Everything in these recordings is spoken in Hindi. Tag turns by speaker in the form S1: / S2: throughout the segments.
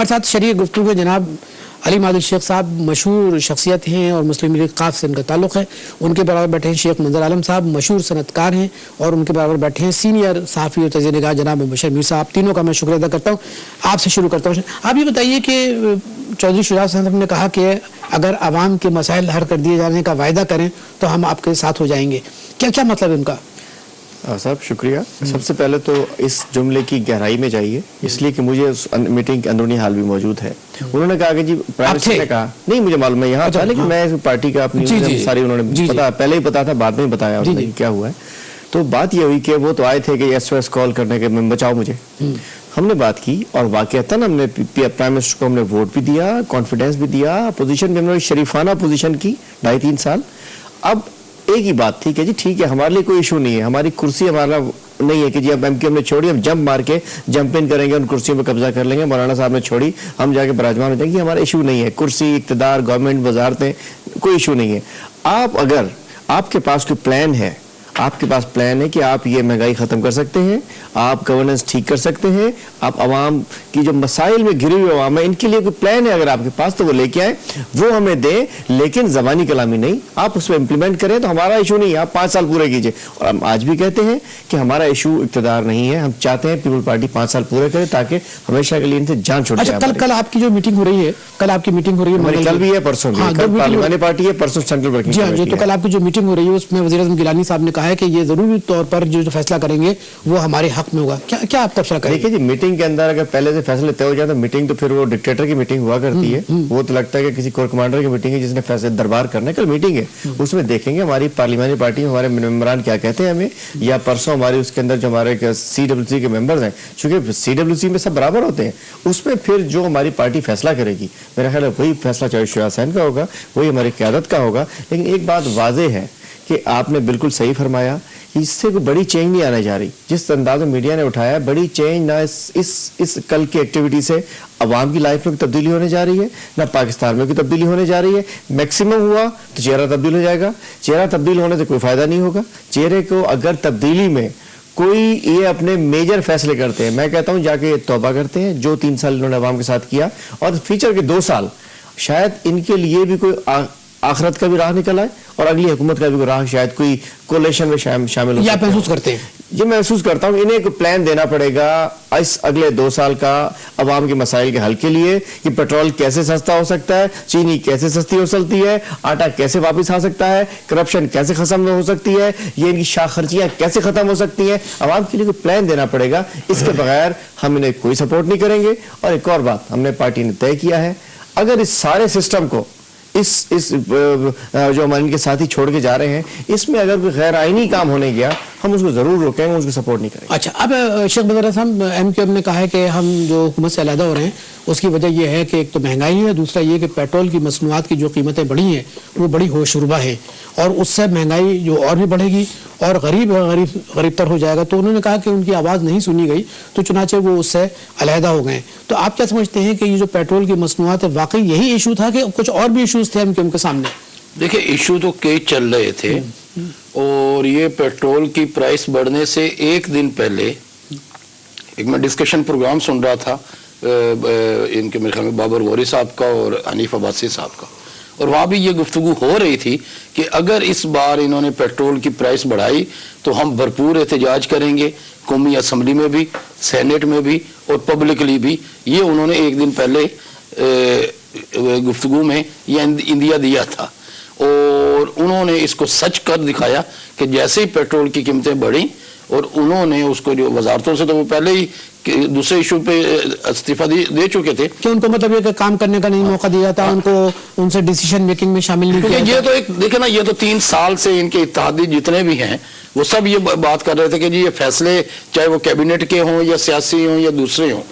S1: हमारे साथ शरीक गुफ्तगू में जनाब अली मादिल शेख साहब मशहूर शख्सियत हैं और मुस्लिम लीग काफ से इनका ताल्लुक़ है। उनके बराबर बैठे हैं शेख मंजर आलम साहब, मशहूर सनतकार हैं, और उनके बराबर बैठे हैं सीनियर सहाफ़ी और तज़ीए निगाह जनाब मुबशर मीर साहब। तीनों का मैं शुक्रिया अदा करता हूँ। आपसे शुरू करता हूँ। आप ये बताइए कि चौधरी शुजात साहब ने कहा कि अगर आवाम के मसाइल हल कर दिए जाने का वायदा करें तो हम आपके साथ हो जाएंगे, क्या क्या मतलब है उनका?
S2: साहब शुक्रिया। सबसे पहले तो इस जुमले की गहराई में जाइए, इसलिए कि मुझे उस मीटिंग के अंदरूनी हाल भी मौजूद है। उन्होंने कहा कि जी प्राइम मिनिस्टर ने कहा, नहीं मुझे मालूम है यहाँ था, लेकिन मैं पार्टी का अपनी सारी उन्होंने पता पहले ही पता था, बाद में बताया उन्होंने क्या हुआ है। तो बात ये हुई कि वो तो आए थे कि SOS कॉल करने के, बचाओ मुझे। हमने बात की और वाकईतन हमने प्राइम मिनिस्टर को हमने वोट भी दिया, कॉन्फिडेंस भी दिया, पोजीशन भी हमने शरीफाना पोजीशन की 2.5-3 साल। अब एक ही बात थी कि जी ठीक है, हमारे लिए कोई इशू नहीं है, हमारी कुर्सी हमारा नहीं है कि जी अब MQ हमने छोड़ी, हम जंप मार के जंप इन करेंगे, उन कुर्सियों पे कब्जा कर लेंगे, मौलाना साहब ने छोड़ी हम जाके बराजमान हो जाएंगे। हमारा इशू नहीं है, कुर्सी, इक्तदार, गवर्नमेंट, वजारतें, कोई इशू नहीं है। आप अगर आपके पास कोई प्लान है, आपके पास प्लान है कि आप ये महंगाई खत्म कर सकते हैं, आप गवर्नेंस ठीक कर सकते हैं, आप आवाम की जो मसाइल में घिरी हुई आवाम है इनके लिए कोई प्लान है अगर आपके पास, तो वो लेके आए, वो हमें दें, लेकिन जबानी कलामी नहीं, आप उसमें इंप्लीमेंट करें तो हमारा इशू नहीं है। आप 5 साल पूरे कीजिए। और हम आज भी कहते हैं कि हमारा इशू इक़्तिदार नहीं है, हम चाहते हैं पीपल पार्टी 5 साल पूरे करे ताकि हमेशा के लिए इनसे जान छूट जाए।
S1: अच्छा, कल आपकी जो मीटिंग हो रही है, कल आपकी मीटिंग हो रही है,
S2: कल भी है, परसों भी, कल पार्लियामानी पार्टी है, परसों सेंट्रल वर्किंग कमेटी है।
S1: तो कल आपकी जो मीटिंग हो रही है उसमें वज़ीर आज़म गिलानी साहब ने कहा है कि ये जरूरी तौर पर जो फैसला करेंगे वो हमारे हक में होगा। क्या आप तबसरा करेंगे?
S2: देखिए जी, मीटिंग के अंदर अगर पहले से फैसले तय हो जाए तो मीटिंग तो फिर वो डिक्टेटर की मीटिंग हुआ करती है। वो तो लगता है कि किसी कोर कमांडर की मीटिंग है जिसने फैसले दरबार करना है। कल मीटिंग है, उसमें देखेंगे हमारी पार्लियामानी पार्टी में हमारे मेंबरान क्या कहते हैं हमें, या परसों हमारे उसके अंदर जो हमारे CWC के मेंबर्स हैं, चूंकि CWC में सब बराबर होते हैं, उसमें फिर जो हमारी पार्टी फैसला करेगी, मेरा ख्याल है वही फैसला चौधरी शुजात हुसैन का होगा, वही हमारी क़यादत का होगा। लेकिन एक बात वाज़ेह है कि आपने बिल्कुल सही फरमाया, इससे कोई बड़ी चेंज नहीं आने जा रही। जिस अंदाज में मीडिया ने उठाया, बड़ी चेंज ना इस कल की एक्टिविटी से अवाम की लाइफ में तब्दीली होने जा रही है, ना पाकिस्तान में कोई तब्दीली होने जा रही है। मैक्सिमम हुआ तो चेहरा तब्दील हो जाएगा, चेहरा तब्दील होने से कोई फायदा नहीं होगा। चेहरे को अगर तब्दीली में कोई ये अपने मेजर फैसले करते हैं, मैं कहता हूं जाके तौबा करते हैं जो 3 साल इन्होंने अवाम के साथ किया, और फ्यूचर के 2 साल शायद इनके लिए भी कोई आखिरत का भी राह निकल आए और अगली हुकूमत का भी राह शायद कोई कोलेशन में शामिल हो।
S1: आप महसूस करते हैं?
S2: ये महसूस करता हूँ इन्हें एक प्लान देना पड़ेगा इस अगले 2 साल का अवाम के मसाइल के हल के लिए, कि पेट्रोल कैसे सस्ता हो सकता है, चीनी कैसे सस्ती हो सकती है, आटा कैसे वापस आ सकता है, करप्शन कैसे खत्म हो सकती है, ये इनकी शाख खर्चियां कैसे खत्म हो सकती हैं। अवाम के लिए कोई प्लान देना पड़ेगा, इसके बगैर हम इन्हें कोई सपोर्ट नहीं करेंगे। और एक और बात हमने पार्टी ने तय किया है, अगर इस सारे सिस्टम को इस जो हमारे इनके साथी छोड़ के जा रहे हैं, इसमें अगर कोई गैर आईनी काम होने गया, हम उसको जरूर रोकेंगे, उसको सपोर्ट नहीं करेंगे।
S1: अच्छा, अब शेख मंजर साहब, MQ ने कहा है कि हम जो हुकूमत से अलहदा हो रहे हैं उसकी वजह यह है कि एक तो महंगाई है, दूसरा ये कि पेट्रोल की मसनूआत की जो कीमतें बढ़ी हैं वो बड़ी होशरुबा है, और उससे महंगाई जो और भी बढ़ेगी और गरीब तर हो जाएगा। तो उन्होंने कहा कि उनकी आवाज़ नहीं सुनी गई, तो चुनाचे वो उससे अलहदा हो गए। तो आप क्या समझते हैं कि ये जो पेट्रोल की मसनूआत है, वाकई यही इशू था कि कुछ और भी इशूज थे MQ के सामने?
S3: देखिए, इशू तो कई चल रहे थे, और ये पेट्रोल की प्राइस बढ़ने से एक दिन पहले एक मैं डिस्कशन प्रोग्राम सुन रहा था इनके मेरे ख्याल में बाबर गौरी साहब का और हनीफ अब्बासी साहब का, और वहाँ भी ये गुफ्तगू हो रही थी कि अगर इस बार इन्होंने पेट्रोल की प्राइस बढ़ाई तो हम भरपूर एहतजाज करेंगे, कौमी असम्बली में भी, सेनेट में भी और पब्लिकली भी। ये उन्होंने एक दिन पहले गुफ्तगू में ये इंदिया दिया था, और उन्होंने इसको सच कर दिखाया कि जैसे ही पेट्रोल की कीमतें बढ़ी, और उन्होंने उसको जो वजारतों से तो वो पहले ही दूसरे इशू पे इस्तीफा दे चुके थे
S1: कि उनको मतलब ये काम करने का नहीं मौका दिया जाता, उनको उनसे डिसीजन मेकिंग में शामिल नहीं किया।
S3: ये तो एक देखे ना, ये तो 3 साल से इनके इत्तेहादी जितने भी हैं वो सब ये बात कर रहे थे कि जी ये फैसले चाहे वो कैबिनेट के हों या सियासी हों या दूसरे हों,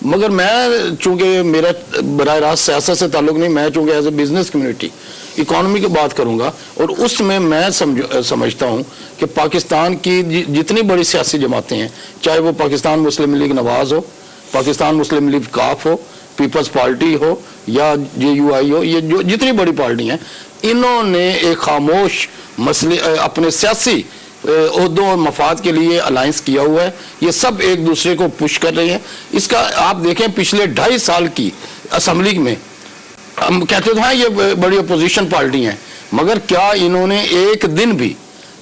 S3: मगर मैं चूंकि मेरा बराह रास्त सियासत से ताल्लुक नहीं, मैं चूंकि as a business community economy की बात करूंगा, और उसमें मैं समझता हूं कि पाकिस्तान की जितनी बड़ी सियासी जमातें हैं, चाहे वो पाकिस्तान मुस्लिम लीग नवाज हो, पाकिस्तान मुस्लिम लीग काफ हो, पीपल्स पार्टी हो या JUI हो, ये जो जितनी बड़ी पार्टी हैं, इन्होंने एक खामोश मसले अपने सियासी ओहदों और मफाद के लिए अलायंस किया हुआ है। ये सब एक दूसरे को पुश कर रहे हैं। इसका आप देखें पिछले 2.5 साल की असेंबली में हम कहते तो हैं ये बड़ी अपोजिशन पार्टी हैं, मगर क्या इन्होंने एक दिन भी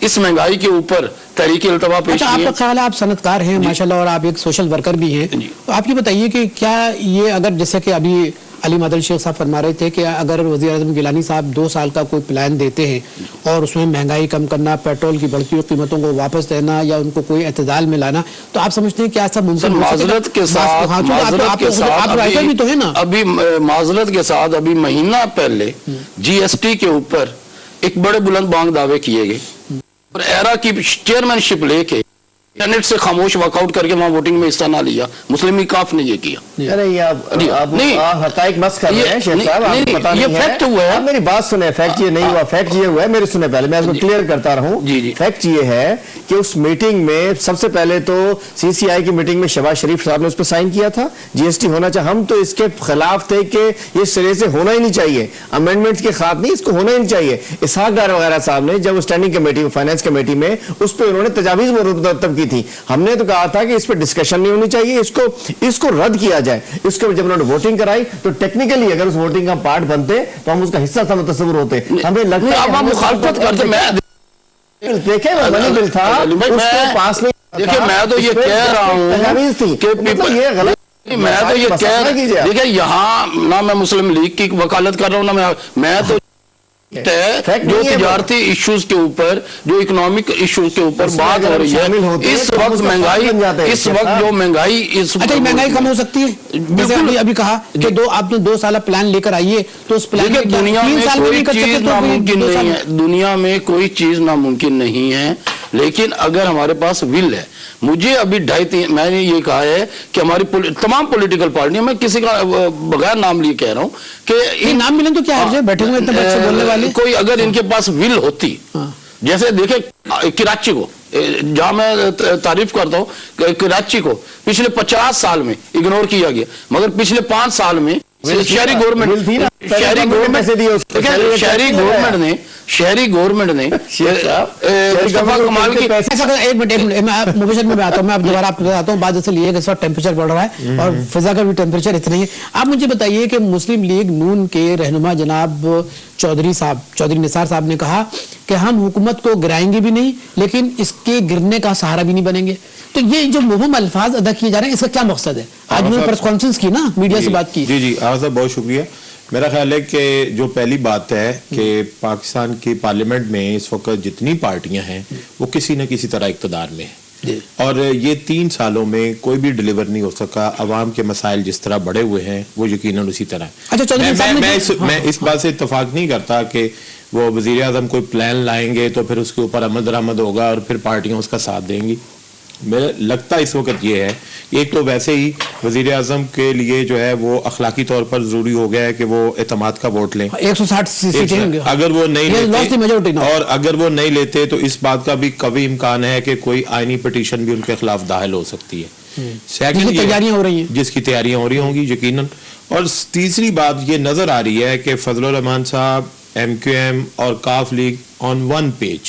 S3: इस महंगाई के ऊपर तहरीक इल्तवा पेश
S1: अच्छा, आपका ख्याल है, आप सनतकार हैं माशाल्लाह और आप एक सोशल वर्कर भी हैं, तो आप ये बताइए कि क्या ये अगर जैसे कि अभी अली मादल शेख साहब फरमा रहे थे कि अगर वज़ीर आज़म गिलानी साहब 2 साल का कोई प्लान देते हैं और उसमें महंगाई कम करना, पेट्रोल की बढ़ती हुई कीमतों को वापस देना या उनको कोई एतदाल में लाना, तो आप समझते हैं क्या ऐसा मुमकिन हो सकेगा?
S3: माजरत के साथ अभी महीना पहले GST के ऊपर एक बड़े बुलंद बांग दावे किए गए और एरा की चेयरमैनशिप लेके सेनेट से खामोश वॉकआउट करके वहां वोटिंग में हिस्सा ना लिया। मुस्लिम लीग काफ ने ये किया।
S2: अरे ये आप हकाइक मस कर रहे हैं शेख साहब, आपको पता नहीं है। फैक्ट हुआ है, मेरी बात सुने। फैक्ट ये नहीं हुआ, फैक्ट ये हुआ है, मेरे सुने पहले मैं इसको क्लियर करता रहूं। फैक्ट ये है कि उस मीटिंग में सबसे पहले तो CCI की मीटिंग में शहबाज शरीफ साहब ने उस पर साइन किया था, GST होना चाहिए। हम तो इसके खिलाफ थे कि ये सिरे से होना ही नहीं चाहिए, अमेंडमेंट्स के खिलाफ नहीं, इसको होना ही नहीं चाहिए। इसहाक डार वगैरह साहब ने जब स्टैंडिंग कमेटी, फाइनेंस कमेटी में उस पर उन्होंने तजावीज मुरतब की थी। हमने तो कहा था कि इस पर डिस्कशन नहीं होनी चाहिए, इसको रद्द किया जाए। इसको जब उन्होंने वोटिंग कराई तो टेक्निकली अगर उस वोटिंग का पार्ट बनते तो हम उसका हिस्सा तस्वुर होते। हमें लगता है
S3: आप मुखालफत करते। मैं
S2: देखे मनी बिल था उसको पास नहीं।
S3: देखिए मैं तो ये कह रहा हूँ कि ये गलत, मैं तो ये कह रहा हूँ, देखिए यहाँ ना मैं मुस्लिम लीग की वकालत कर रहा हूँ ना मैं तो जो तिजारती इश्यूज के ऊपर, जो इकोनॉमिक इश्यूज के ऊपर बात हो रही है इस वक्त महंगाई, इस वक्त जो महंगाई
S1: अच्छा महंगाई कम हो सकती है। जैसे अभी कहा कि आपने 2 साल प्लान लेकर आइए तो उस प्लान में
S3: दुनिया में कोई चीज नामुमकिन नहीं है, दुनिया में कोई चीज नामुमकिन नहीं है, लेकिन अगर हमारे पास विल है। मुझे अभी 2.5-3 मैंने ये कहा है कि हमारी तमाम पॉलिटिकल पार्टियां, मैं किसी का बगैर नाम लिए कह रहा हूं कि
S1: नाम मिले तो क्या है, बैठे हुए इतने बच्चे बोलने वाले,
S3: कोई अगर इनके पास विल होती, जैसे देखे कराची को, जहां मैं तारीफ करता हूं कराची को पिछले 50 साल में इग्नोर किया गया, मगर पिछले 5 साल में शहरी गवर्नमेंट ने कमाल की
S1: पैसे। एक मिनट मैं मुबशर में आता हूँ, मैं अब दोबारा आपको बताता हूँ। बात इसलिए इस वक्त टेम्परेचर बढ़ रहा है और फिजा का भी टेम्परेचर इतना ही है। आप मुझे बताइए कि मुस्लिम लीग नून के रहनुमा जनाब चौधरी निसार साहब ने कहा कि हम हुकूमत को गिराएंगे भी नहीं, लेकिन इसके गिरने का सहारा भी नहीं बनेंगे। तो ये जो मुबहम अल्फाज अदा किए जा रहे हैं, इसका क्या मकसद है? आज उन्होंने प्रेस कॉन्फ्रेंस की ना, मीडिया से बात की।
S4: जी आगा साहब बहुत शुक्रिया। मेरा ख्याल है कि जो पहली बात है कि पाकिस्तान की पार्लियामेंट में इस वक्त जितनी पार्टियां हैं वो किसी न किसी तरह इक़्तिदार में है और ये 3 सालों में कोई भी डिलीवर नहीं हो सका। अवाम के मसाइल जिस तरह बढ़े हुए हैं वो यकीनन उसी तरह।
S1: अच्छा,
S4: मैं इस बात से इत्तफाक नहीं करता कि वो वज़ीर आज़म कोई प्लान लाएंगे तो फिर उसके ऊपर अमल दरामद होगा और फिर पार्टियां उसका साथ देंगी। मुझे लगता इस वक्त ये है, एक तो वैसे ही वज़ीर आज़म के लिए जो है वो अखलाकी तौर पर जरूरी हो गया है कि वो एतमाद का वोट लें।
S1: 160 सीटें
S4: अगर वो नहीं लेते और अगर वो नहीं लेते तो इस बात का भी कभी इम्कान है कि कोई आईनी पिटीशन भी उनके खिलाफ दाखिल हो सकती है।
S1: सेकंड तैयारियां हो रही हैं,
S4: जिसकी तैयारियां हो रही होंगी यकीनन। और तीसरी बात ये नजर आ रही है कि फजलुर रहमान साहब, MQM और काफ लीग ऑन वन पेज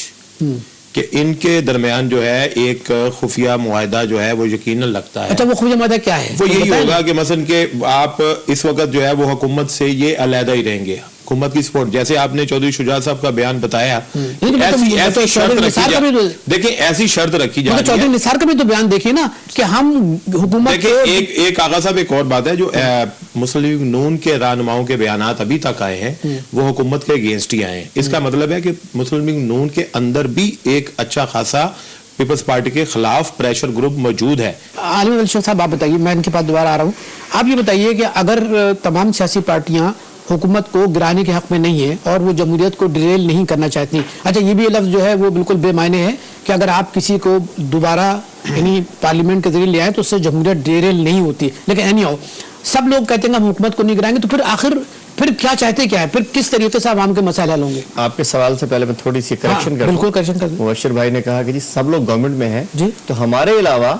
S4: कि इनके दरमियान जो है एक खुफिया मुआहदा जो है वो यकीनन लगता है।
S1: अच्छा, वो खुफिया मुआहदा क्या है?
S4: वो यही होगा कि मसलन के आप इस वक्त जो है वो हुकूमत से ये अलहदा ही रहेंगे, हुकूमत की सपोर्ट। जैसे आपने चौधरी शुजात साहब का बयान बताया, ऐसी शर्त रखी जाए, देखिए ऐसी शर्त रखी जाए।
S1: चौधरी निसार का भी तो बयान देखिए ना कि हम हुकूमत,
S4: देखिए एक आगा साहब एक और बात है, जो मुस्लिम नून के रहनुमाओं के बयान अभी तक आए हैं वो हुकूमत के अगेंस्ट ही आए हैं। इसका मतलब है कि मुस्लिम नून के अंदर भी एक अच्छा खासा पीपल्स पार्टी के खिलाफ प्रेशर ग्रुप मौजूद है।
S1: आलिम शेख साहब आप बताइए, मैं इनके पास दोबारा आ रहा हूँ। आप ये बताइए कि अगर तमाम सियासी पार्टियां हुकूमत को गिराने के हक में नहीं है और वो जमहूरियत को डिरेल नहीं करना चाहती, अच्छा ये भी लफ्ज़ जो है वो बिल्कुल बेमायने है कि अगर आप किसी को दोबारा यानी पार्लियामेंट के जरिए ले आए तो उससे जमहूरियत डिरेल नहीं होती, लेकिन एनी हाउ सब लोग कहते हैं हम हुकूमत को नहीं गिराएंगे, तो फिर आखिर फिर क्या चाहते क्या है, फिर किस तरीके से आवाम के मसाइल हल होंगे?
S2: आपके सवाल से पहले मैं थोड़ी सी करेक्शन
S1: बिल्कुल करेक्शन कर दूं।
S2: मुबशर भाई ने कहा कि जी सब लोग गवर्नमेंट में हैं
S1: जी,
S2: तो हमारे अलावा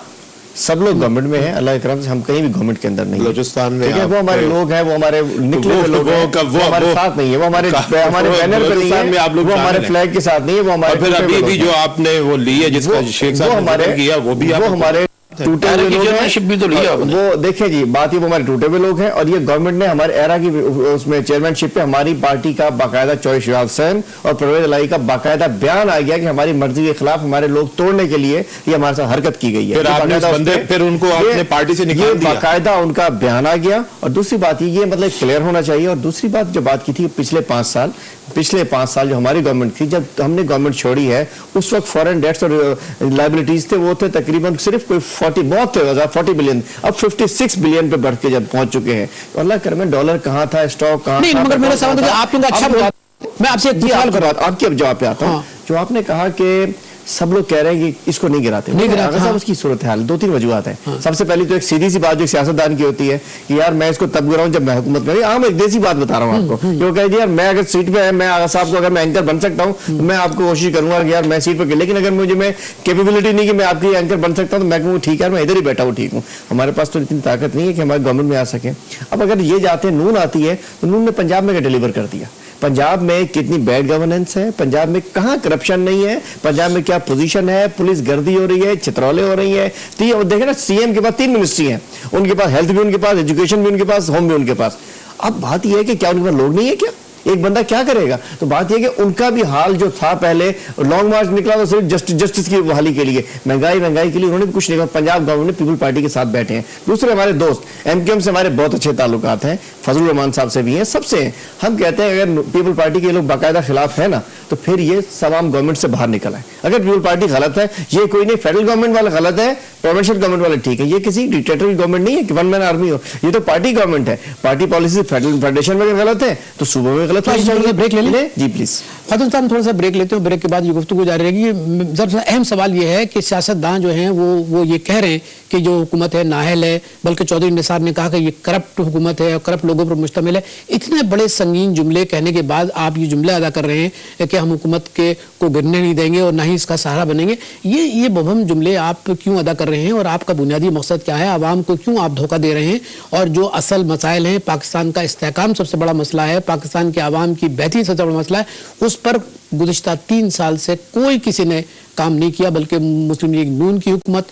S2: सब लोग गवर्नमेंट में हैं, अल्लाह के करम से हम कहीं भी गवर्नमेंट के अंदर नहीं है।
S4: बलूचिस्तान में
S2: ठीक है, वो हमारे लोग हैं, वो हमारे निकले हुए लोग हैं, वो हमारे साथ नहीं है, वो हमारे बैनर पे नहीं है, वो हमारे फ्लैग के साथ नहीं है, वो हमारे
S4: फिर अभी भी जो आपने वो ली है जिसका शेख साहब ने किया वो भी हमारे
S2: टूटे हुए लोग हैं।
S3: भी तो लिया
S2: वो देखिए जी, बात ये वो हमारे टूटे हुए लोग हैं, और ये गवर्नमेंट ने हमारे एरा की उसमें चेयरमैनशिप पे हमारी पार्टी का बाकायदा चौधरी शिवराज हुसैन और परवेज इलाही का बाकायदा बयान आ गया कि हमारी मर्जी के खिलाफ हमारे लोग तोड़ने के लिए ये हमारे साथ हरकत की गई है।
S4: फिर उनको आपने पार्टी से निकाल दिया,
S2: बाकायदा उनका बयान आ गया। और दूसरी बात ये मतलब क्लियर होना चाहिए। और दूसरी बात जो बात की थी, पिछले 5 साल जो हमारी गवर्नमेंट थी, जब हमने गवर्नमेंट छोड़ी है, उस वक्त फॉरेन डेट्स और लायबिलिटीज थे, वो थे तकरीबन सिर्फ कोई 40 बिलियन, अब 56 बिलियन पे बढ़ के जब पहुंच चुके हैं। तो अल्लाह कर में डॉलर कहाँ था, स्टॉक कहाँ था।
S1: मगर मेरा सवाल है, आप अच्छा, मैं आपसे एक सवाल कर रहा हूं,
S2: आपके अब जवाब पे आता हूं। जो आपने कहा कि सब लोग कह रहे हैं कि इसको नहीं गिराते, हाँ। उसकी सूरत हाल 2-3 वजूहत है। हाँ। सबसे पहले तो एक सीधी सी बात जो सियासतदान की होती है कि यार मैं इसको तब गिराऊं जब मैं हुकूमत में। हाँ, मैं एक देसी बात बता रहा हूँ आपको, जो कह दिया यार मैं अगर सीट पे है, मैं आगा साहब को अगर मैं एंकर बन सकता हूँ तो मैं आपको कोशिश करूंगा कि यार मैं सीट पे, लेकिन अगर मुझे मैं कैपेबिलिटी नहीं कि मैं आपकी एंकर बन सकता हूँ तो मैं कहूँ ठीक है, मैं इधर ही बैठा हूँ, ठीक हूँ। हमारे पास तो इतनी ताकत नहीं है कि हमारे गवर्नमेंट में आ सके। अब अगर ये जाते हैं, नून आती है, तो नून ने पंजाब में डिलीवर कर दिया। पंजाब में कितनी बैड गवर्नेंस है, पंजाब में कहाँ करप्शन नहीं है, पंजाब में क्या पोजीशन है, पुलिस गर्दी हो रही है, चित्रौले हो रही है। तो ये देखे ना, सीएम के पास 3 मिनिस्ट्री हैं, उनके पास हेल्थ भी उनके पास, एजुकेशन भी उनके पास, होम भी उनके पास। अब बात यह है कि क्या उनके पास लोग नहीं है क्या? एक बंदा क्या करेगा? तो बात यह कि उनका भी हाल जो था, पहले लॉन्ग मार्च निकला तो सिर्फ जस्टिस की बहाली के लिए, महंगाई के लिए उन्होंने भी कुछ नहीं कहा। पंजाब गवर्नमेंट ने पीपल पार्टी के साथ बैठे हैं। दूसरे हमारे दोस्त एमकेएम से हमारे बहुत अच्छे ताल्लुकात हैं, फजलुर रहमान साहब से भी हैं, सबसे हैं। हम कहते हैं अगर पीपल पार्टी के लोग बाकायदा खिलाफ है ना, तो फिर ये तमाम गवर्नमेंट से बाहर निकल आए। अगर पीपल पार्टी गलत है, ये कोई नहीं, फेडरल गवर्नमेंट वाले गलत है, प्रोविंशियल गवर्नमेंट वाले ठीक है। ये किसी डिक्टेटरी गवर्नमेंट नहीं है कि वन मैन आर्मी हो, ये तो पार्टी गवर्नमेंट है। पार्टी पॉलिसी फेडरेशन में गलत है तो सूबे में गलत है।
S1: ब्रेक ले लें
S2: जी प्लीज।
S1: फातिल साहब थोड़ा सा ब्रेक लेते हैं, ब्रेक के बाद ये गुफ्तगू जारी रहेगी। सबसे अहम सवाल ये है कि सियासतदान जो हैं वो ये कह रहे हैं कि जो हुकूमत है नाअहल है, बल्कि चौधरी निसार ने कहा कि ये करप्ट हुकूमत है और करप्ट लोगों पर मुश्तमिल है। इतने बड़े संगीन जुमले कहने के बाद आप ये जुमले अदा कर रहे हैं कि हम हुकूमत को गिरने नहीं देंगे और ना ही इसका सहारा बनेंगे। ये बम जुमले आप क्यों अदा कर रहे हैं और आपका बुनियादी मकसद क्या है? आवाम को क्यों आप धोखा दे रहे हैं? और जो असल मसाइल हैं, पाकिस्तान का इस्तेहकाम सबसे बड़ा मसला है, पाकिस्तान के आवाम की बेहतरी सबसे बड़ा मसला है, उस पर गुज़िश्ता 3 साल से कोई किसी ने काम नहीं किया, बल्कि मुस्लिम लीग नून की हुकूमत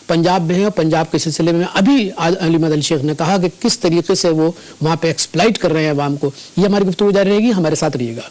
S1: पंजाब में है। और पंजाब के सिलसिले में अभी अली महमद अली शेख ने कहा कि किस तरीके से वो वहाँ पे एक्सप्लॉइट कर रहे हैं आवाम को। ये हमारी गुफ्तगू जारी रहेगी, हमारे साथ रहिएगा।